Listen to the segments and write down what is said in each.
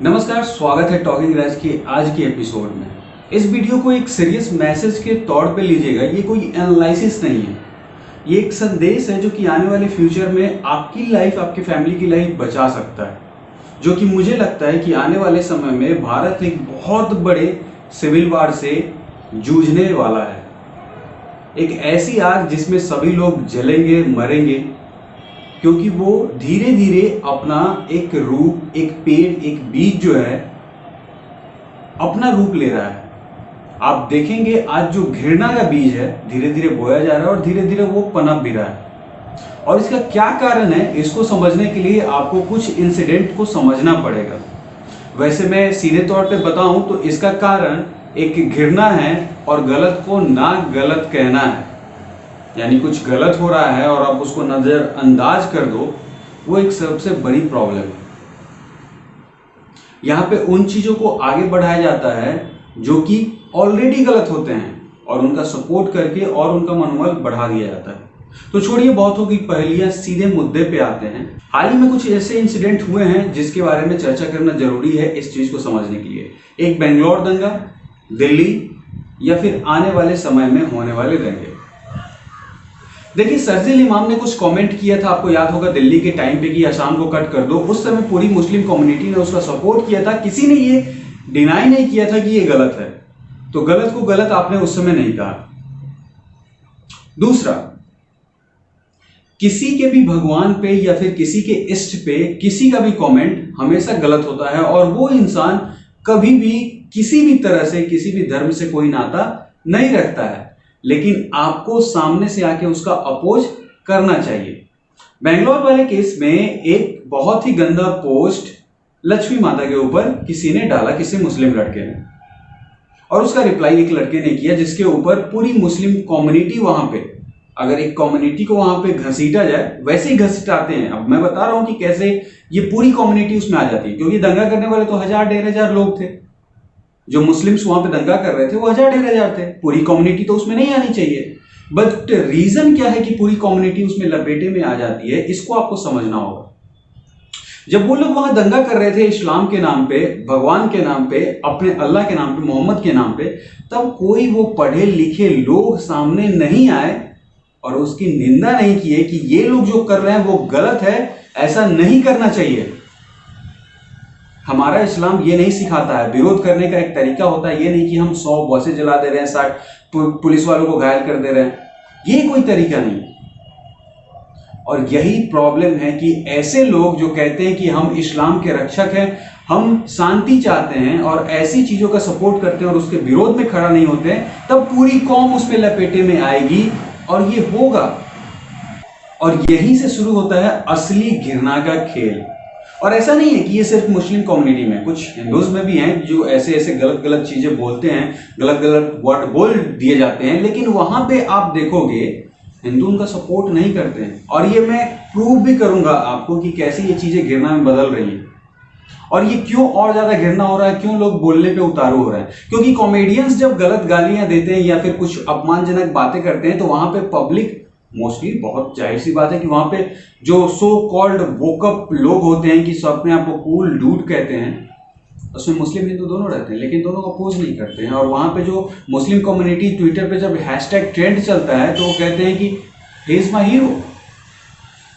नमस्कार, स्वागत है टॉकिंग राज के आज के एपिसोड में। इस वीडियो को एक सीरियस मैसेज के तौर पे लीजिएगा। ये कोई एनालिसिस नहीं है, ये एक संदेश है जो कि आने वाले फ्यूचर में आपकी लाइफ, आपकी फैमिली की लाइफ बचा सकता है। जो कि मुझे लगता है कि आने वाले समय में भारत एक बहुत बड़े सिविल वार से जूझने वाला है। एक ऐसी आग जिसमें सभी लोग जलेंगे, मरेंगे, क्योंकि वो धीरे धीरे अपना एक रूप, एक पेड़, एक बीज जो है अपना रूप ले रहा है। आप देखेंगे आज जो घृणा का बीज है धीरे धीरे बोया जा रहा है और धीरे धीरे वो पनप भी रहा है। और इसका क्या कारण है, इसको समझने के लिए आपको कुछ इंसिडेंट को समझना पड़ेगा। वैसे मैं सीधे तौर पे बताऊं तो इसका कारण एक घृणा है और गलत को ना गलत कहना है। यानी कुछ गलत हो रहा है और आप उसको नजरअंदाज कर दो, वो एक सबसे बड़ी प्रॉब्लम है। यहां पे उन चीजों को आगे बढ़ाया जाता है जो कि ऑलरेडी गलत होते हैं और उनका सपोर्ट करके और उनका मनोबल बढ़ा दिया जाता है। तो छोड़िए बहुत होगी पहेलियां, सीधे मुद्दे पे आते हैं। हाल ही में कुछ ऐसे इंसिडेंट हुए हैं जिसके बारे में चर्चा करना जरूरी है इस चीज को समझने के लिए। एक बेंगलोर दंगा, दिल्ली, या फिर आने वाले समय में होने वाले दंगे। देखिए, शर्जील इमाम ने कुछ कमेंट किया था, आपको याद होगा दिल्ली के टाइम पे कि आसाम को कट कर दो। उस समय पूरी मुस्लिम कम्युनिटी ने उसका सपोर्ट किया था। किसी ने ये डिनाई नहीं किया था कि ये गलत है। तो गलत को गलत आपने उस समय नहीं कहा। दूसरा, किसी के भी भगवान पे या फिर किसी के इष्ट पे किसी का भी कमेंट हमेशा गलत होता है और वो इंसान कभी भी किसी भी तरह से, किसी भी धर्म से कोई नाता नहीं रखता है। लेकिन आपको सामने से आके उसका अपोज करना चाहिए। बेंगलोर वाले केस में एक बहुत ही गंदा पोस्ट लक्ष्मी माता के ऊपर किसी ने डाला, किसी मुस्लिम लड़के ने, और उसका रिप्लाई एक लड़के ने किया जिसके ऊपर पूरी मुस्लिम कम्युनिटी, वहां पे अगर एक कम्युनिटी को वहां पे घसीटा जाए वैसे ही घसीटाते हैं। अब मैं बता रहा हूं कि कैसे ये पूरी कम्युनिटी उसमें आ जाती है, क्योंकि दंगा करने वाले तो 1000-1500 लोग थे। जो मुस्लिम्स वहां पे दंगा कर रहे थे वो 1000-1500 थे। पूरी कम्युनिटी तो उसमें नहीं आनी चाहिए। बट रीजन क्या है कि पूरी कम्युनिटी उसमें लपेटे में आ जाती है, इसको आपको समझना होगा। जब वो लोग वहां दंगा कर रहे थे इस्लाम के नाम पे, भगवान के नाम पे, अपने अल्लाह के नाम पे, मोहम्मद के नाम पे, तब कोई वो पढ़े लिखे लोग सामने नहीं आए और उसकी निंदा नहीं किए कि ये लोग जो कर रहे हैं वो गलत है, ऐसा नहीं करना चाहिए। हमारा इस्लाम ये नहीं सिखाता है। विरोध करने का एक तरीका होता है, ये नहीं कि हम 100 बसें जला दे रहे हैं, 60 पुलिस वालों को घायल कर दे रहे हैं। ये कोई तरीका नहीं। और यही प्रॉब्लम है कि ऐसे लोग जो कहते हैं कि हम इस्लाम के रक्षक हैं, हम शांति चाहते हैं और ऐसी चीजों का सपोर्ट करते हैं और उसके विरोध में खड़ा नहीं होते हैं, तब पूरी कौम उसमें लपेटे में आएगी और ये होगा। और यहीं से शुरू होता है असली घृणा का खेल। और ऐसा नहीं है कि ये सिर्फ मुस्लिम कम्युनिटी में, कुछ हिंदूज में भी हैं जो ऐसे ऐसे गलत गलत चीजें बोलते हैं, गलत गलत वर्ड बोल दिए जाते हैं, लेकिन वहां पे आप देखोगे हिंदू उनका सपोर्ट नहीं करते हैं। और ये मैं प्रूव भी करूंगा आपको कि कैसे ये चीजें घृणा में बदल रही है और ये क्यों और ज्यादा घृणा हो रहा है, क्यों लोग बोलने पे उतारू हो रहे हैं। क्योंकि कॉमेडियंस जब गलत गालियां देते हैं या फिर कुछ अपमानजनक बातें करते हैं तो वहां पे पब्लिक मोस्टली, बहुत जाहिर सी बात है कि वहां पे जो सो कॉल्ड वोकअप लोग होते हैं कि सब अपने आप को कूल डूड कहते हैं, उसमें मुस्लिम हिंदू दोनों रहते हैं, लेकिन दोनों को अपोज नहीं करते हैं। और वहां पे जो मुस्लिम कम्युनिटी ट्विटर पे जब हैशटैग ट्रेंड चलता है तो वो कहते हैं कि ही इज माई हीरो।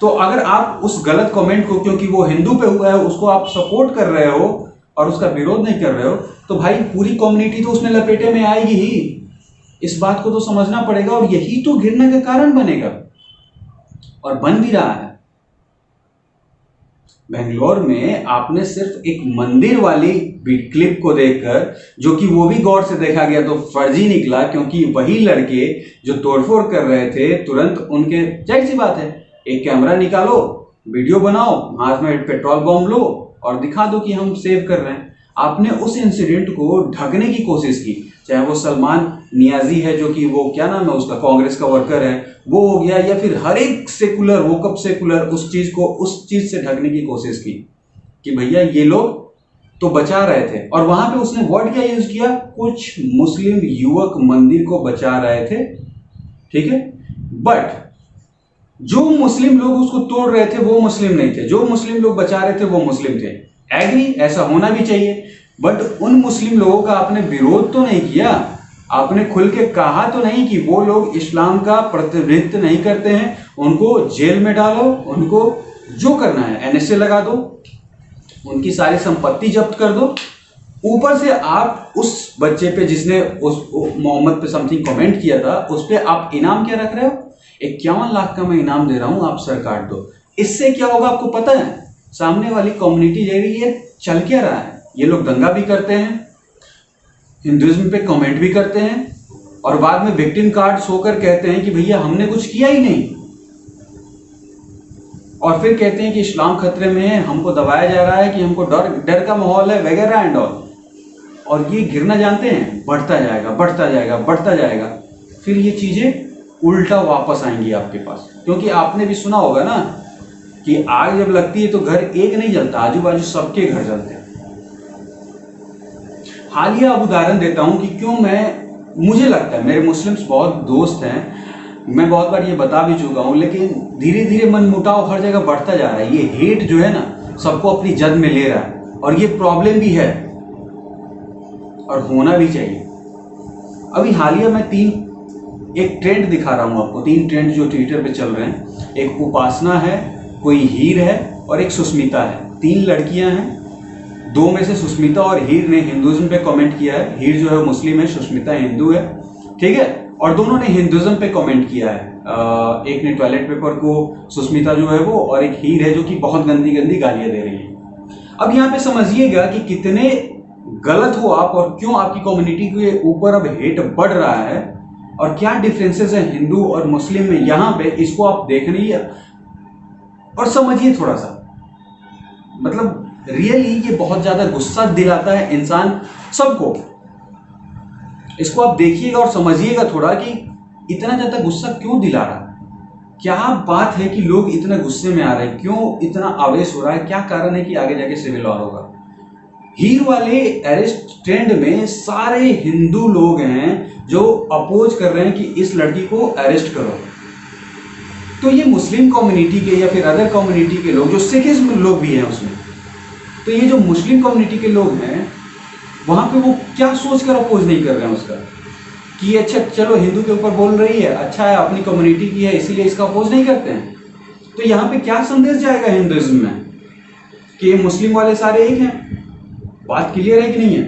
तो अगर आप उस गलत कमेंट को, क्योंकि वो हिंदू पे हुआ है, उसको आप सपोर्ट कर रहे हो और उसका विरोध नहीं कर रहे हो, तो भाई पूरी कम्युनिटी तो उसमें लपेटे में आएगी ही। इस बात को तो समझना पड़ेगा और यही तो घृणा का कारण बनेगा और बन भी रहा है। बेंगलोर में आपने सिर्फ एक मंदिर वाली क्लिप को देखकर, जो कि वो भी गौर से देखा गया तो फर्जी निकला, क्योंकि वही लड़के जो तोड़फोड़ कर रहे थे तुरंत उनके, जाहिर सी बात है, एक कैमरा निकालो, वीडियो बनाओ, हाथ में पेट्रोल बम लो और दिखा दो कि हम सेव कर रहे हैं। आपने उस इंसिडेंट को ढकने की कोशिश की, चाहे वो सलमान नियाजी है जो कि वो क्या नाम है उसका, कांग्रेस का वर्कर है, वो हो गया, या फिर हर एक सेकुलर, वोकअप सेकुलर, उस चीज को उस चीज से ढकने की कोशिश की कि भैया ये लोग तो बचा रहे थे। और वहां पे उसने वर्ड क्या यूज किया, कुछ मुस्लिम युवक मंदिर को बचा रहे थे, ठीक है। बट जो मुस्लिम लोग उसको तोड़ रहे थे वो मुस्लिम नहीं थे, जो मुस्लिम लोग बचा रहे थे वो मुस्लिम थे। एग्री, ऐसा होना भी चाहिए, बट उन मुस्लिम लोगों का आपने विरोध तो नहीं किया, आपने खुल के कहा तो नहीं कि वो लोग इस्लाम का प्रतिनिधित्व नहीं करते हैं, उनको जेल में डालो, उनको जो करना है एनएसए लगा दो, उनकी सारी संपत्ति जब्त कर दो। ऊपर से आप उस बच्चे पे जिसने उस मोहम्मद पे समथिंग कमेंट किया था, उस पे आप इनाम क्या रख रहे हो? 51 लाख का मैं इनाम दे रहा हूं, आप सर काट दो। इससे क्या होगा आपको पता है? सामने वाली कम्युनिटी जो है ये चल क्या रहा है, ये लोग दंगा भी करते हैं, हिंदुइज्म पे कमेंट भी करते हैं, और बाद में विक्टिम कार्ड शो कर कहते हैं कि भैया हमने कुछ किया ही नहीं, और फिर कहते हैं कि इस्लाम खतरे में है, हमको दबाया जा रहा है, कि हमको डर का माहौल है वगैरह एंड ऑल। और ये गिरना जानते हैं, बढ़ता जाएगा बढ़ता जाएगा बढ़ता जाएगा, फिर ये चीजें उल्टा वापस आएंगी आपके पास। क्योंकि आपने भी सुना होगा ना कि आग जब लगती है तो घर एक नहीं जलता, आजू बाजू सबके घर जलते हैं। हालिया अब उदाहरण देता हूं कि क्यों मुझे लगता है, मेरे मुस्लिम्स बहुत दोस्त हैं, मैं बहुत बार ये बता भी चुका हूं, लेकिन धीरे धीरे मन मुटाव हर जगह बढ़ता जा रहा है। ये हेट जो है ना सबको अपनी जद में ले रहा है, और ये प्रॉब्लम भी है और होना भी चाहिए। अभी हालिया में एक ट्रेंड दिखा रहा हूं आपको, 3 ट्रेंड जो ट्विटर पे चल रहे हैं। एक उपासना है, कोई हीर है और एक सुष्मिता है। 3 लड़कियां हैं, 2 में से सुष्मिता और हीर ने हिंदुइज्म पे कमेंट किया है। हीर जो है मुस्लिम है, सुष्मिता हिंदू है, ठीक है, और दोनों ने हिंदुइज्म पे कमेंट किया है। एक ने टॉयलेट पेपर को, सुष्मिता जो है वो, और एक हीर है जो कि बहुत गंदी गंदी गालियां दे रही है। अब यहाँ पे समझिएगा कि कितने गलत हो आप, और क्यों आपकी कम्युनिटी के ऊपर अब हेट बढ़ रहा है, और क्या डिफरेंसेस है हिंदू और मुस्लिम में। यहाँ पे इसको आप देखिए और समझिए थोड़ा सा, मतलब रियली ये बहुत ज्यादा गुस्सा दिलाता है इंसान सबको। इसको आप देखिएगा और समझिएगा थोड़ा कि इतना ज्यादा गुस्सा क्यों दिला रहा है, क्या बात है कि लोग इतना गुस्से में आ रहे हैं, क्यों इतना आवेश हो रहा है, क्या कारण है कि आगे जाके सिविल वॉर होगा। हीर वाले अरेस्ट ट्रेंड में सारे हिंदू लोग हैं जो अपोज कर रहे हैं कि इस लड़की को अरेस्ट करो। तो ये मुस्लिम कम्युनिटी के या फिर अदर कम्युनिटी के लोग, जो सिखिज्म लोग भी हैं उसमें, तो ये जो मुस्लिम कम्युनिटी के लोग हैं वहां पे वो क्या सोचकर अपोज नहीं कर रहे हैं उसका, कि अच्छा चलो हिंदू के ऊपर बोल रही है, अच्छा है अपनी कम्युनिटी की है इसीलिए इसका अपोज नहीं करते हैं। तो यहाँ पे क्या संदेश जाएगा हिंदुइज्म में कि ये मुस्लिम वाले सारे एक हैं? बात क्लियर है कि नहीं है?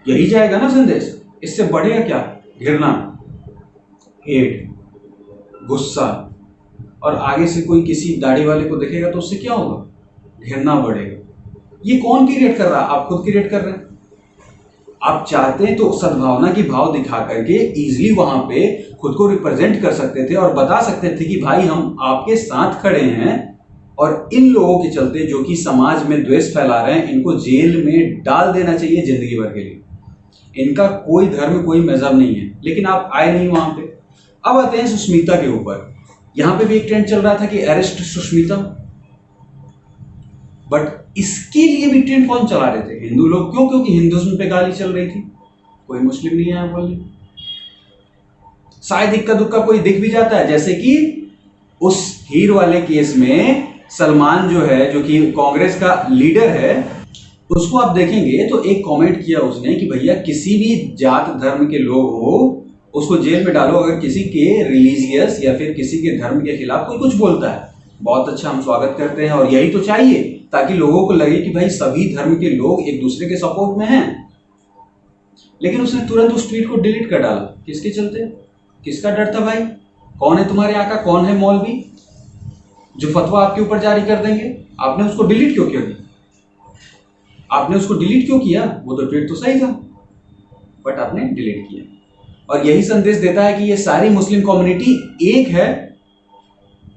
यही जाएगा ना संदेश। इससे बढ़ेगा क्या? घृणा, हेट, गुस्सा, और आगे से कोई किसी दाढ़ी वाले को देखेगा तो उससे क्या होगा? घृणा बढ़ेगा। ये कौन क्रिएट कर रहा है? आप खुद क्रिएट कर रहे हैं। आप चाहते हैं तो सद्भावना की भाव दिखा करके इजीली वहां पे खुद को रिप्रेजेंट कर सकते थे और बता सकते थे कि भाई हम आपके साथ खड़े हैं, और इन लोगों के चलते जो कि समाज में द्वेष फैला रहे हैं इनको जेल में डाल देना चाहिए जिंदगी भर के लिए। इनका कोई धर्म कोई मजहब नहीं है, लेकिन आप आए नहीं वहां पे। अब आते हैं सुष्मिता के ऊपर। यहां पे भी एक ट्रेंड चल रहा था कि अरेस्ट सुष्मिता, बट इसके लिए भी ट्रेंड कौन चला रहे थे? हिंदू लोग। क्यों? क्योंकि हिंदुइज्म पे गाली चल रही थी। कोई मुस्लिम नहीं आया बोलने। शायद इक्का दुक्का कोई दिख भी जाता है, जैसे कि उस हीर वाले केस में सलमान जो है, जो कि कांग्रेस का लीडर है, उसको आप देखेंगे तो एक कमेंट किया उसने कि भैया किसी भी जात धर्म के लोग हो उसको जेल में डालो अगर किसी के रिलीजियस या फिर किसी के धर्म के खिलाफ कोई कुछ बोलता है। बहुत अच्छा, हम स्वागत करते हैं, और यही तो चाहिए ताकि लोगों को लगे कि भाई सभी धर्म के लोग एक दूसरे के सपोर्ट में हैं। लेकिन उसने तुरंत उस ट्वीट को डिलीट कर डाला। किसके चलते? किसका डर था भाई? कौन है तुम्हारे आका? कौन है मौलवी जो फतवा आपके ऊपर जारी कर देंगे? आपने उसको डिलीट क्यों किया? आपने उसको डिलीट क्यों किया? वो तो ट्वीट तो सही था, बट आपने डिलीट किया। और यही संदेश देता है कि ये सारी मुस्लिम कम्युनिटी एक है।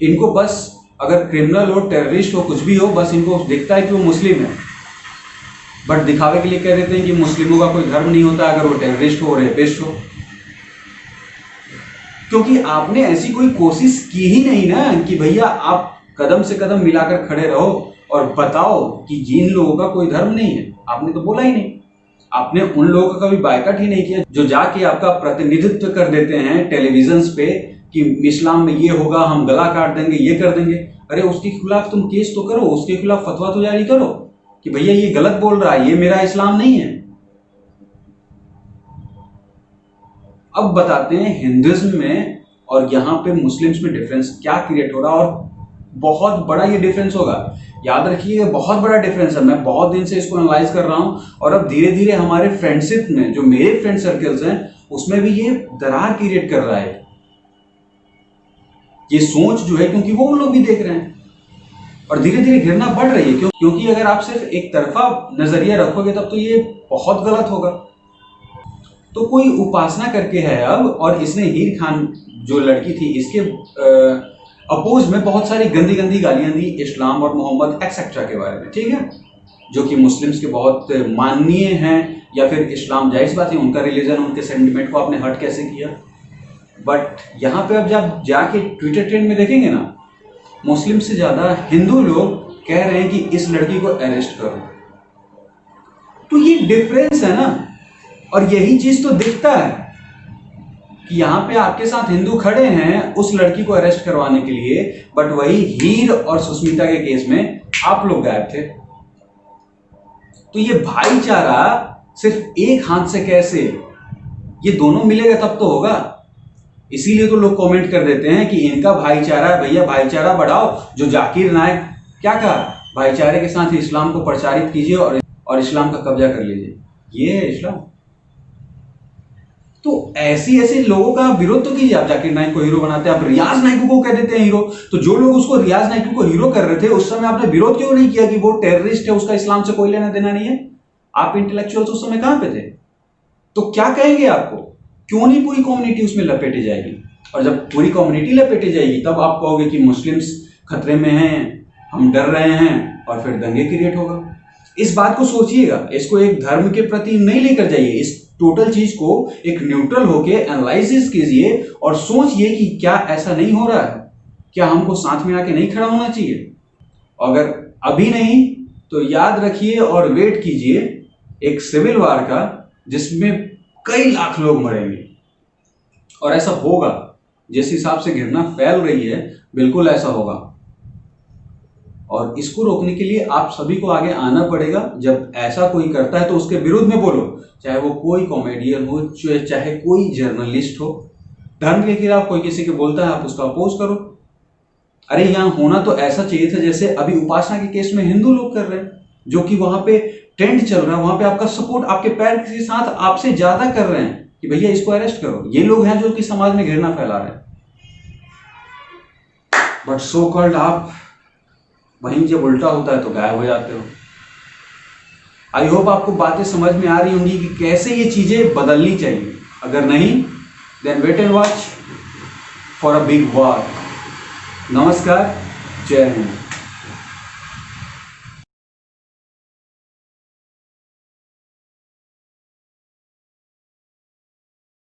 इनको बस अगर क्रिमिनल हो, टेररिस्ट हो, कुछ भी हो, बस इनको दिखता है कि वो मुस्लिम है, बट दिखावे के लिए कह देते हैं कि मुस्लिमों का कोई धर्म नहीं होता अगर वो टेररिस्ट हो, रेपिस्ट हो। क्योंकि आपने ऐसी कोई कोशिश की ही नहीं ना कि भैया आप कदम से कदम मिलाकर खड़े रहो और बताओ कि जिन लोगों का कोई धर्म नहीं है। आपने तो बोला ही नहीं। आपने उन लोगों का कभी बायकॉट ही नहीं किया जो जाके आपका प्रतिनिधित्व कर देते हैं टेलीविजन पे कि इस्लाम में ये होगा, हम गला काट देंगे, ये कर देंगे। अरे उसके खिलाफ तुम केस तो करो, उसके खिलाफ फतवा तो जारी करो। कि भैया ये गलत बोल रहा है, ये मेरा इस्लाम नहीं है। अब बताते हैं हिंदुइज्म में और यहाँ पे मुस्लिम्स में डिफरेंस क्या क्रिएट हो रहा है, और बहुत बड़ा ये डिफरेंस होगा। याद रखिए बहुत बड़ा डिफरेंस है। मैं बहुत दिन से इसको एनालाइज कर रहा हूं और अब धीरे धीरे हमारे फ्रेंडशिप में जो मेरे फ्रेंड सर्कल्स हैं उसमें भी ये दरार क्रिएट कर रहा है, ये सोच जो है, क्योंकि वो लोग भी देख रहे हैं और धीरे धीरे घृणा बढ़ रही है। क्योंकि अगर आप सिर्फ एक तरफा नजरिया रखोगे तब तो ये बहुत गलत होगा। तो कोई उपासना करके है अब, और इसने हीर खान जो लड़की थी इसके अपोज में बहुत सारी गंदी गंदी गालियां दी इस्लाम और मोहम्मद एक्सेट्रा के बारे में, ठीक है, जो कि मुस्लिम्स के बहुत माननीय हैं, या फिर इस्लाम, जाहिर बात है उनका रिलीजन, उनके सेंटिमेंट को आपने हर्ट कैसे किया। बट यहाँ पे अब जब जाके ट्विटर ट्रेंड में देखेंगे ना, मुस्लिम से ज्यादा हिंदू लोग कह रहे हैं कि इस लड़की को अरेस्ट करो। तो ये डिफरेंस है ना, और यही चीज तो दिखता है कि यहाँ पे आपके साथ हिंदू खड़े हैं उस लड़की को अरेस्ट करवाने के लिए, बट वही हीर और सुष्मिता के केस में आप लोग गायब थे। तो ये भाईचारा सिर्फ एक हाथ से कैसे, ये दोनों मिलेगा तब तो होगा। इसीलिए तो लोग कमेंट कर देते हैं कि इनका भाईचारा है, भैया भाईचारा बढ़ाओ। जो जाकिर नायक क्या कहा, भाईचारे के साथ इस्लाम को प्रचारित कीजिए और इस्लाम का कब्जा कर लीजिए, ये है इस्लाम। तो ऐसे लोगों का विरोध तो कीजिए। आप जाकिर नाइक को हीरो बनाते हैं, आप रियाज नाइक को कह देते हैं हीरो। तो जो लोग उसको रियाज नाइक को हीरो कर रहे थे उस समय आपने विरोध क्यों नहीं किया कि वो टेररिस्ट है, उसका इस्लाम से कोई लेना देना नहीं है? आप इंटेलेक्चुअल्स उस समय कहां पे थे? तो क्या कहेंगे आपको, क्यों नहीं पूरी कम्युनिटी उसमें लपेटी जाएगी? और जब पूरी कम्युनिटी लपेटी जाएगी तब आप कहोगे कि मुस्लिम्स खतरे में हैं, हम डर रहे हैं, और फिर दंगे क्रिएट होगा। इस बात को सोचिएगा, इसको एक धर्म के प्रति नहीं लेकर जाइए। इस टोटल चीज को एक न्यूट्रल होके एनालिसिस कीजिए और सोचिए कि क्या ऐसा नहीं हो रहा है, क्या हमको साथ में आके नहीं खड़ा होना चाहिए? अगर अभी नहीं तो याद रखिए और वेट कीजिए एक सिविल वार का, जिसमें कई लाख लोग मरेंगे। और ऐसा होगा, जिस हिसाब से घृणा फैल रही है बिल्कुल ऐसा होगा। और इसको रोकने के लिए आप सभी को आगे आना पड़ेगा। जब ऐसा कोई करता है तो उसके विरुद्ध में बोलो, चाहे वो कोई कॉमेडियन हो, चाहे कोई जर्नलिस्ट हो। धर्म के खिलाफ कोई किसी के बोलता है, आप उसका अपोज करो। अरे यहाँ होना तो ऐसा चाहिए था जैसे अभी उपासना के केस में हिंदू लोग कर रहे हैं, जो कि वहां पे ट्रेंड चल रहा है, वहां पे आपका सपोर्ट आपके पैर के साथ आपसे ज्यादा कर रहे हैं कि भैया इसको अरेस्ट करो। ये लोग हैं जो कि समाज में घृणा फैला रहे हैं। बट सो कॉल्ड आप वहीं जब उल्टा होता है तो गायब हो जाते हो। आई होप आपको बातें समझ में आ रही होंगी कि कैसे ये चीजें बदलनी चाहिए। अगर नहीं, then wait and watch for a big war. नमस्कार, जय हिंद।